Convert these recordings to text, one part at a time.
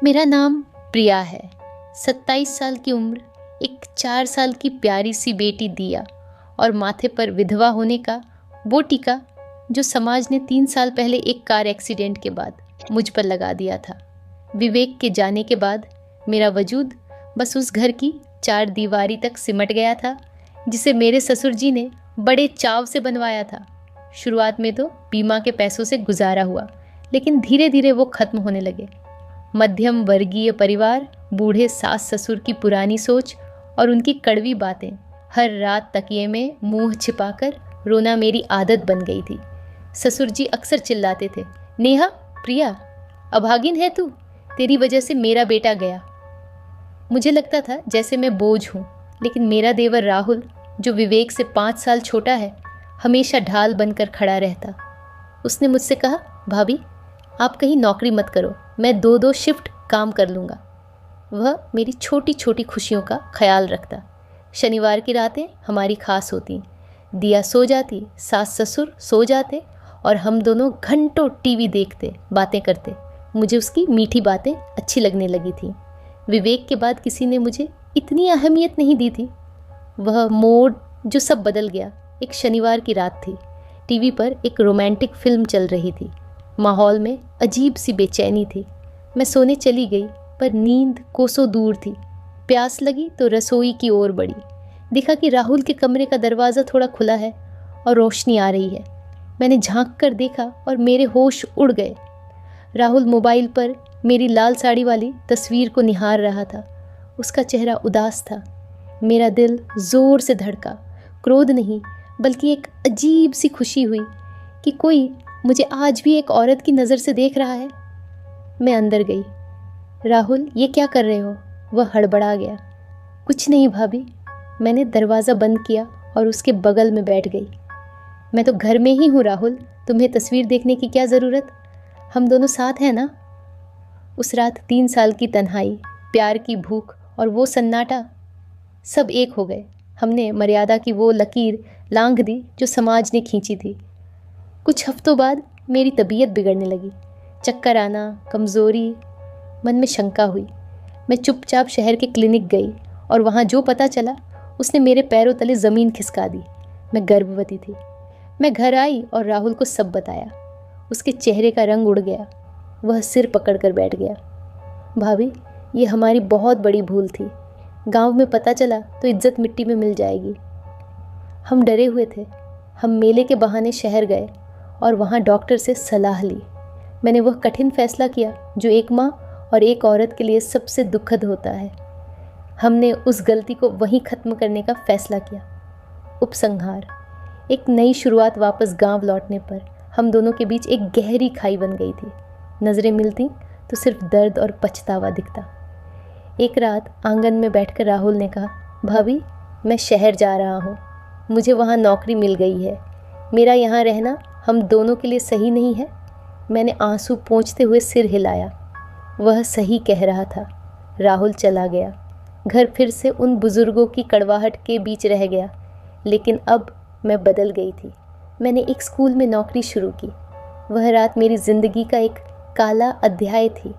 मेरा नाम प्रिया है। 27 साल की उम्र, एक 4 साल की प्यारी सी बेटी दिया और माथे पर विधवा होने का वो टीका जो समाज ने 3 साल पहले एक कार एक्सीडेंट के बाद मुझ पर लगा दिया था। विवेक के जाने के बाद मेरा वजूद बस उस घर की 4 दीवारी तक सिमट गया था जिसे मेरे ससुर जी ने बड़े चाव से बनवाया था। शुरुआत में तो बीमा के पैसों से गुजारा हुआ, लेकिन धीरे धीरे वो खत्म होने लगे। मध्यम वर्गीय परिवार, बूढ़े सास ससुर की पुरानी सोच और उनकी कड़वी बातें, हर रात तकिए में मुंह छिपाकर रोना मेरी आदत बन गई थी। ससुर जी अक्सर चिल्लाते थे, नेहा, प्रिया, अभागिन है तू, तेरी वजह से मेरा बेटा गया। मुझे लगता था जैसे मैं बोझ हूँ, लेकिन मेरा देवर राहुल, जो विवेक से 5 साल छोटा है, हमेशा ढाल बनकर खड़ा रहता। उसने मुझसे कहा, भाभी, आप कहीं नौकरी मत करो, मैं 2-2 शिफ्ट काम कर लूँगा। वह मेरी छोटी छोटी खुशियों का ख्याल रखता। शनिवार की रातें हमारी खास होती। दिया सो जाती, सास ससुर सो जाते और हम दोनों घंटों टीवी देखते, बातें करते। मुझे उसकी मीठी बातें अच्छी लगने लगी थी। विवेक के बाद किसी ने मुझे इतनी अहमियत नहीं दी थी। वह मोड़ जो सब बदल गया। एक शनिवार की रात थी। टीवी पर एक रोमांटिक फिल्म चल रही थी। माहौल में अजीब सी बेचैनी थी। मैं सोने चली गई, पर नींद कोसों दूर थी। प्यास लगी तो रसोई की ओर बढ़ी। देखा कि राहुल के कमरे का दरवाज़ा थोड़ा खुला है और रोशनी आ रही है। मैंने झांक कर देखा और मेरे होश उड़ गए। राहुल मोबाइल पर मेरी लाल साड़ी वाली तस्वीर को निहार रहा था। उसका चेहरा उदास था। मेरा दिल ज़ोर से धड़का। क्रोध नहीं, बल्कि एक अजीब सी खुशी हुई कि कोई मुझे आज भी एक औरत की नज़र से देख रहा है। मैं अंदर गई। राहुल, ये क्या कर रहे हो? वह हड़बड़ा गया। कुछ नहीं भाभी। मैंने दरवाज़ा बंद किया और उसके बगल में बैठ गई। मैं तो घर में ही हूँ राहुल, तुम्हें तस्वीर देखने की क्या ज़रूरत? हम दोनों साथ हैं ना? उस रात 3 साल की तन्हाई, प्यार की भूख और वो सन्नाटा, सब एक हो गए। हमने मर्यादा की वो लकीर लांघ दी जो समाज ने खींची थी। कुछ हफ्तों बाद मेरी तबीयत बिगड़ने लगी। चक्कर आना, कमज़ोरी, मन में शंका हुई। मैं चुपचाप शहर के क्लिनिक गई और वहाँ जो पता चला उसने मेरे पैरों तले ज़मीन खिसका दी। मैं गर्भवती थी। मैं घर आई और राहुल को सब बताया। उसके चेहरे का रंग उड़ गया। वह सिर पकड़कर बैठ गया। भाभी, ये हमारी बहुत बड़ी भूल थी। गांव में पता चला तो इज्जत मिट्टी में मिल जाएगी। हम डरे हुए थे। हम मेले के बहाने शहर गए और वहाँ डॉक्टर से सलाह ली। मैंने वह कठिन फैसला किया जो एक माँ और एक औरत के लिए सबसे दुखद होता है। हमने उस गलती को वहीं ख़त्म करने का फैसला किया। उपसंहार, एक नई शुरुआत। वापस गांव लौटने पर हम दोनों के बीच एक गहरी खाई बन गई थी। नज़रें मिलती तो सिर्फ दर्द और पछतावा दिखता। एक रात आंगन में बैठकर राहुल ने कहा, भाभी, मैं शहर जा रहा हूँ। मुझे वहाँ नौकरी मिल गई है। मेरा यहाँ रहना हम दोनों के लिए सही नहीं है। मैंने आंसू पोंछते हुए सिर हिलाया। वह सही कह रहा था। राहुल चला गया। घर फिर से उन बुज़ुर्गों की कड़वाहट के बीच रह गया। लेकिन अब मैं बदल गई थी। मैंने एक स्कूल में नौकरी शुरू की। वह रात मेरी ज़िंदगी का एक काला अध्याय थी,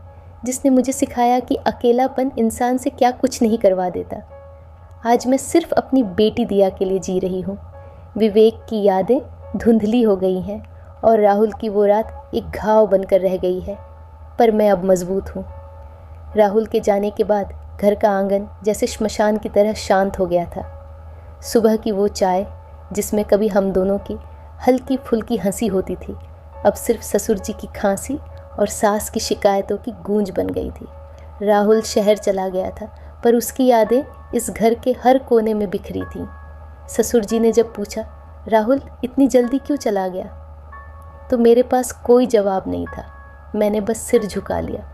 जिसने मुझे सिखाया कि अकेलापन इंसान से क्या कुछ नहीं करवा देता। आज मैं सिर्फ अपनी बेटी दिया के लिए जी रही हूँ। विवेक की यादें धुंधली हो गई हैं और राहुल की वो रात एक घाव बनकर रह गई है, पर मैं अब मजबूत हूँ। राहुल के जाने के बाद घर का आंगन जैसे श्मशान की तरह शांत हो गया था। सुबह की वो चाय, जिसमें कभी हम दोनों की हल्की फुल्की हंसी होती थी, अब सिर्फ ससुर जी की खांसी और सास की शिकायतों की गूंज बन गई थी। राहुल शहर चला गया था, पर उसकी यादें इस घर के हर कोने में बिखरी थीं। ससुर जी ने जब पूछा, राहुल इतनी जल्दी क्यों चला गया, तो मेरे पास कोई जवाब नहीं था। मैंने बस सिर झुका लिया।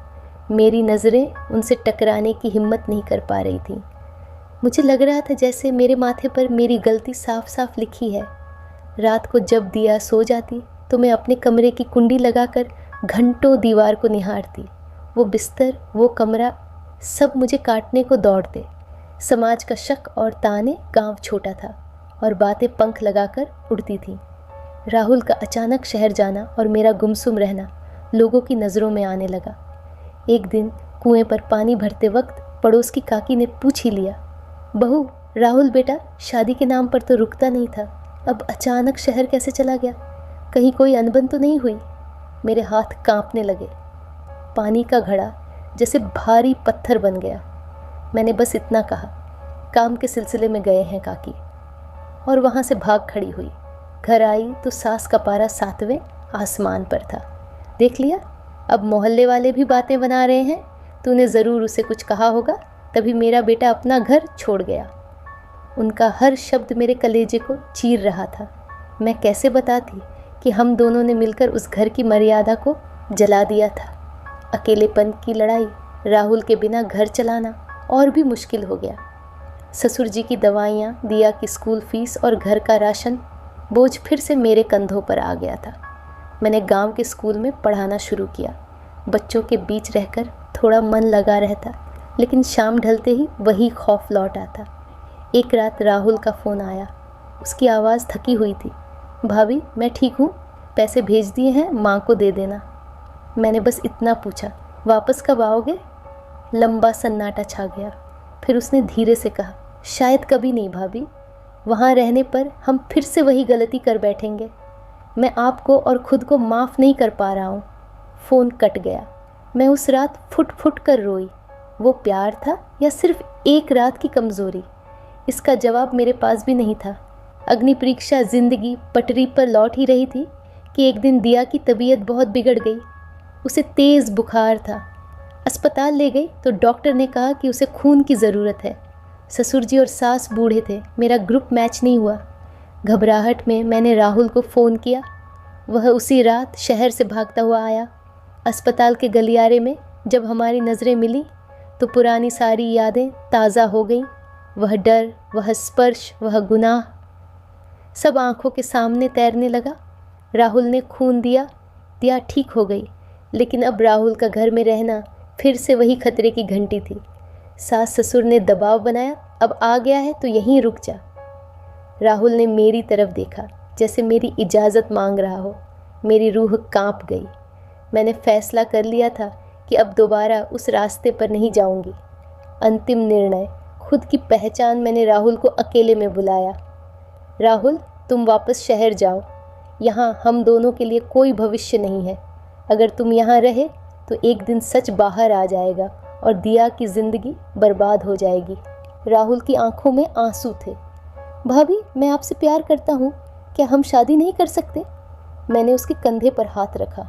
मेरी नज़रें उनसे टकराने की हिम्मत नहीं कर पा रही थीं। मुझे लग रहा था जैसे मेरे माथे पर मेरी गलती साफ साफ लिखी है। रात को जब दिया सो जाती तो मैं अपने कमरे की कुंडी लगाकर घंटों दीवार को निहारती। वो बिस्तर, वो कमरा, सब मुझे काटने को दौड़ते। समाज का शक और ताने, गांव छोटा था और बातें पंख लगाकर उड़ती थीं। राहुल का अचानक शहर जाना और मेरा गुमसुम रहना लोगों की नज़रों में आने लगा। एक दिन कुएं पर पानी भरते वक्त पड़ोस की काकी ने पूछ ही लिया, बहू राहुल बेटा शादी के नाम पर तो रुकता नहीं था, अब अचानक शहर कैसे चला गया? कहीं कोई अनबन तो नहीं हुई? मेरे हाथ कांपने लगे। पानी का घड़ा जैसे भारी पत्थर बन गया। मैंने बस इतना कहा, काम के सिलसिले में गए हैं काकी, और वहाँ से भाग खड़ी हुई। घर आई तो सास का पारा 7वें आसमान पर था। देख लिया, अब मोहल्ले वाले भी बातें बना रहे हैं, तूने ज़रूर उसे कुछ कहा होगा, तभी मेरा बेटा अपना घर छोड़ गया। उनका हर शब्द मेरे कलेजे को चीर रहा था। मैं कैसे बताती कि हम दोनों ने मिलकर उस घर की मर्यादा को जला दिया था। अकेलेपन की लड़ाई, राहुल के बिना घर चलाना और भी मुश्किल हो गया। ससुर जी की दवाइयाँ, दिया की स्कूल फीस और घर का राशन, बोझ फिर से मेरे कंधों पर आ गया था। मैंने गांव के स्कूल में पढ़ाना शुरू किया। बच्चों के बीच रहकर थोड़ा मन लगा रहता, लेकिन शाम ढलते ही वही खौफ लौट आता। एक रात राहुल का फ़ोन आया। उसकी आवाज़ थकी हुई थी। भाभी मैं ठीक हूँ, पैसे भेज दिए हैं, माँ को दे देना। मैंने बस इतना पूछा, वापस कब आओगे? लंबा सन्नाटा छा गया। फिर उसने धीरे से कहा, शायद कभी नहीं भाभी, वहाँ रहने पर हम फिर से वही गलती कर बैठेंगे। मैं आपको और ख़ुद को माफ़ नहीं कर पा रहा हूँ। फ़ोन कट गया। मैं उस रात फुट फुट कर रोई। वो प्यार था या सिर्फ एक रात की कमज़ोरी? इसका जवाब मेरे पास भी नहीं था। अग्नि परीक्षा ज़िंदगी पटरी पर लौट ही रही थी कि एक दिन दिया की तबीयत बहुत बिगड़ गई। उसे तेज़ बुखार था। अस्पताल ले गई तो डॉक्टर ने कहा कि उसे खून की ज़रूरत है। ससुर जी और सास बूढ़े थे। मेरा ग्रुप मैच नहीं हुआ। घबराहट में मैंने राहुल को फ़ोन किया। वह उसी रात शहर से भागता हुआ आया। अस्पताल के गलियारे में जब हमारी नज़रें मिली तो पुरानी सारी यादें ताज़ा हो गईं। वह डर, वह स्पर्श, वह गुनाह, सब आंखों के सामने तैरने लगा। राहुल ने खून दिया, दिया ठीक हो गई, लेकिन अब राहुल का घर में रहना फिर से वही खतरे की घंटी थी। सास ससुर ने दबाव बनाया, अब आ गया है तो यहीं रुक जा। राहुल ने मेरी तरफ देखा, जैसे मेरी इजाज़त मांग रहा हो। मेरी रूह कांप गई। मैंने फैसला कर लिया था कि अब दोबारा उस रास्ते पर नहीं जाऊंगी। अंतिम निर्णय, खुद की पहचान, मैंने राहुल को अकेले में बुलाया। राहुल, तुम वापस शहर जाओ। यहाँ हम दोनों के लिए कोई भविष्य नहीं है। अगर तुम यहाँ रहे तो एक दिन सच बाहर आ जाएगा और दिया की ज़िंदगी बर्बाद हो जाएगी। राहुल की आंखों में आंसू थे। भाभी मैं आपसे प्यार करता हूँ, क्या हम शादी नहीं कर सकते? मैंने उसके कंधे पर हाथ रखा।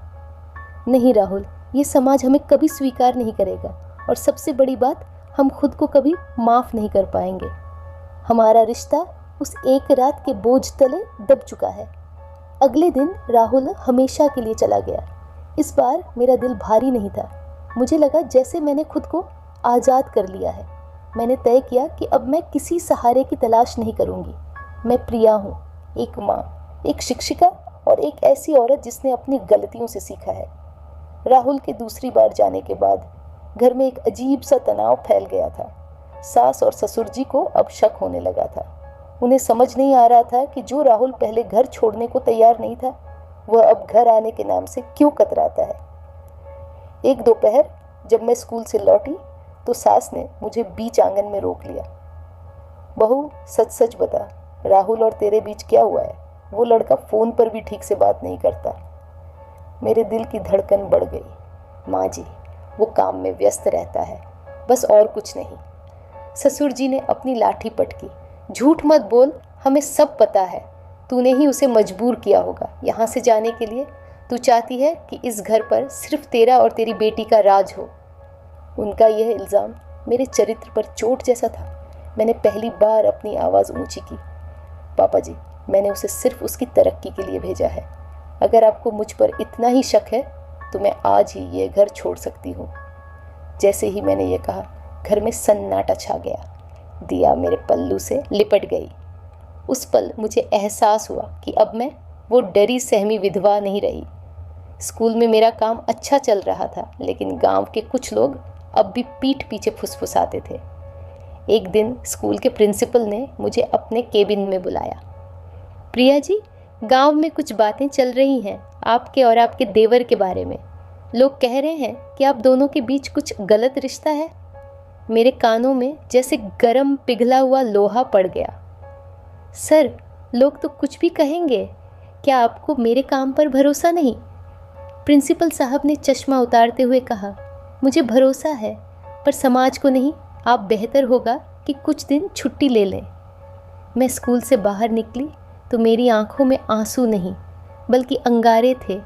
नहीं राहुल, ये समाज हमें कभी स्वीकार नहीं करेगा, और सबसे बड़ी बात, हम खुद को कभी माफ़ नहीं कर पाएंगे। हमारा रिश्ता उस एक रात के बोझ तले दब चुका है। अगले दिन राहुल हमेशा के लिए चला गया। इस बार मेरा दिल भारी नहीं था। मुझे लगा जैसे मैंने खुद को आज़ाद कर लिया है। मैंने तय किया कि अब मैं किसी सहारे की तलाश नहीं करूंगी। मैं प्रिया हूँ, एक माँ, एक शिक्षिका और एक ऐसी औरत जिसने अपनी गलतियों से सीखा है। राहुल के दूसरी बार जाने के बाद घर में एक अजीब सा तनाव फैल गया था। सास और ससुर जी को अब शक होने लगा था। उन्हें समझ नहीं आ रहा था कि जो राहुल पहले घर छोड़ने को तैयार नहीं था, वह अब घर आने के नाम से क्यों कतराता है। एक दोपहर जब मैं स्कूल से लौटी तो सास ने मुझे बीच आंगन में रोक लिया। बहू सच सच बता, राहुल और तेरे बीच क्या हुआ है? वो लड़का फ़ोन पर भी ठीक से बात नहीं करता। मेरे दिल की धड़कन बढ़ गई। माँ जी, वो काम में व्यस्त रहता है, बस और कुछ नहीं। ससुर जी ने अपनी लाठी पटकी। झूठ मत बोल, हमें सब पता है। तूने ही उसे मजबूर किया होगा यहाँ से जाने के लिए। तू चाहती है कि इस घर पर सिर्फ तेरा और तेरी बेटी का राज हो। उनका यह इल्ज़ाम मेरे चरित्र पर चोट जैसा था। मैंने पहली बार अपनी आवाज़ ऊंची की। पापा जी, मैंने उसे सिर्फ उसकी तरक्की के लिए भेजा है। अगर आपको मुझ पर इतना ही शक है तो मैं आज ही ये घर छोड़ सकती हूँ। जैसे ही मैंने ये कहा, घर में सन्नाटा छा गया। दिया मेरे पल्लू से लिपट गई। उस पल मुझे एहसास हुआ कि अब मैं वो डरी सहमी विधवा नहीं रही। स्कूल में मेरा काम अच्छा चल रहा था, लेकिन गांव के कुछ लोग अब भी पीठ पीछे फुसफुसाते थे। एक दिन स्कूल के प्रिंसिपल ने मुझे अपने केबिन में बुलाया। प्रिया जी, गांव में कुछ बातें चल रही हैं आपके और आपके देवर के बारे में। लोग कह रहे हैं कि आप दोनों के बीच कुछ गलत रिश्ता है। मेरे कानों में जैसे गरम पिघला हुआ लोहा पड़ गया। सर, लोग तो कुछ भी कहेंगे, क्या आपको मेरे काम पर भरोसा नहीं? प्रिंसिपल साहब ने चश्मा उतारते हुए कहा, मुझे भरोसा है, पर समाज को नहीं। आप बेहतर होगा कि कुछ दिन छुट्टी ले लें। मैं स्कूल से बाहर निकली तो मेरी आंखों में आंसू नहीं बल्कि अंगारे थे।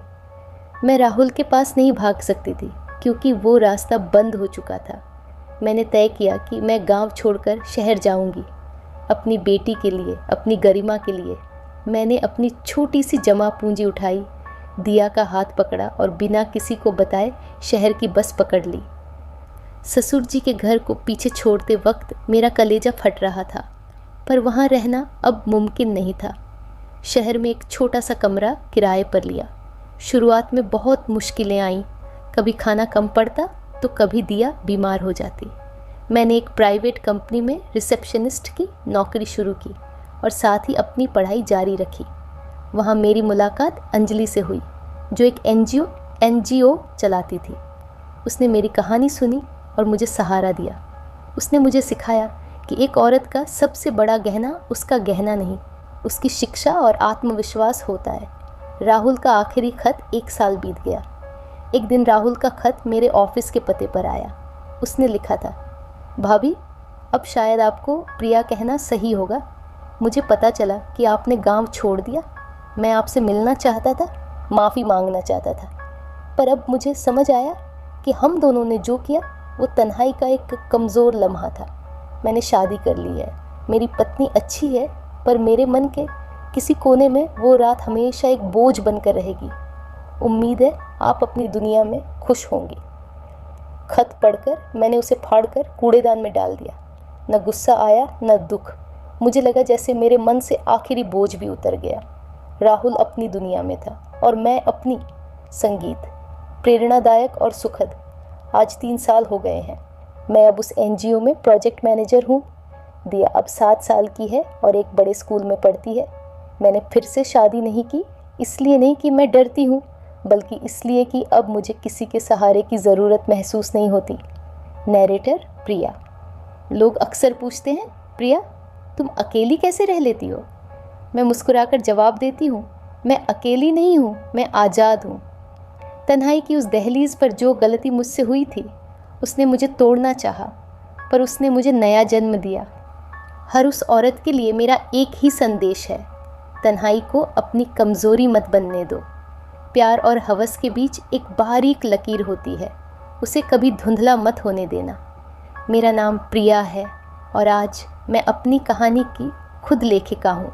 मैं राहुल के पास नहीं भाग सकती थी क्योंकि वो रास्ता बंद हो चुका था। मैंने तय किया कि मैं गांव छोड़कर शहर जाऊंगी, अपनी बेटी के लिए, अपनी गरिमा के लिए। मैंने अपनी छोटी सी जमा पूंजी उठाई, दिया का हाथ पकड़ा और बिना किसी को बताए शहर की बस पकड़ ली। ससुर जी के घर को पीछे छोड़ते वक्त मेरा कलेजा फट रहा था, पर वहाँ रहना अब मुमकिन नहीं था। शहर में एक छोटा सा कमरा किराए पर लिया। शुरुआत में बहुत मुश्किलें आईं। कभी खाना कम पड़ता तो कभी दिया बीमार हो जाती। मैंने एक प्राइवेट कंपनी में रिसेप्शनिस्ट की नौकरी शुरू की और साथ ही अपनी पढ़ाई जारी रखी। वहाँ मेरी मुलाकात अंजलि से हुई, जो एक एनजीओ चलाती थी। उसने मेरी कहानी सुनी और मुझे सहारा दिया। उसने मुझे सिखाया कि एक औरत का सबसे बड़ा गहना उसका गहना नहीं, उसकी शिक्षा और आत्मविश्वास होता है। राहुल का आखिरी खत 1 साल बीत गया। एक दिन राहुल का खत मेरे ऑफिस के पते पर आया। उसने लिखा था, भाभी, अब शायद आपको प्रिया कहना सही होगा। मुझे पता चला कि आपने गांव छोड़ दिया। मैं आपसे मिलना चाहता था, माफ़ी मांगना चाहता था, पर अब मुझे समझ आया कि हम दोनों ने जो किया वो तन्हाई का एक कमज़ोर लम्हा था। मैंने शादी कर ली है, मेरी पत्नी अच्छी है, पर मेरे मन के किसी कोने में वो रात हमेशा एक बोझ बनकर रहेगी। उम्मीद है आप अपनी दुनिया में खुश होंगी। खत पढ़कर मैंने उसे फाड़कर कूड़ेदान में डाल दिया। न गुस्सा आया न दुख। मुझे लगा जैसे मेरे मन से आखिरी बोझ भी उतर गया। राहुल अपनी दुनिया में था और मैं अपनी। संगीत प्रेरणादायक और सुखद। आज 3 साल हो गए हैं। मैं अब उस एनजीओ में प्रोजेक्ट मैनेजर हूँ। दिया अब 7 साल की है और एक बड़े स्कूल में पढ़ती है। मैंने फिर से शादी नहीं की, इसलिए नहीं कि मैं डरती हूँ, बल्कि इसलिए कि अब मुझे किसी के सहारे की ज़रूरत महसूस नहीं होती। नैरेटर प्रिया। लोग अक्सर पूछते हैं, प्रिया तुम अकेली कैसे रह लेती हो? मैं मुस्कुराकर जवाब देती हूँ, मैं अकेली नहीं हूँ, मैं आज़ाद हूँ। तन्हाई की उस दहलीज पर जो गलती मुझसे हुई थी, उसने मुझे तोड़ना चाहा, पर उसने मुझे नया जन्म दिया। हर उस औरत के लिए मेरा एक ही संदेश है, तन्हाई को अपनी कमज़ोरी मत बनने दो। प्यार और हवस के बीच एक बारीक लकीर होती है, उसे कभी धुंधला मत होने देना। मेरा नाम प्रिया है और आज मैं अपनी कहानी की खुद लेखिका हूँ।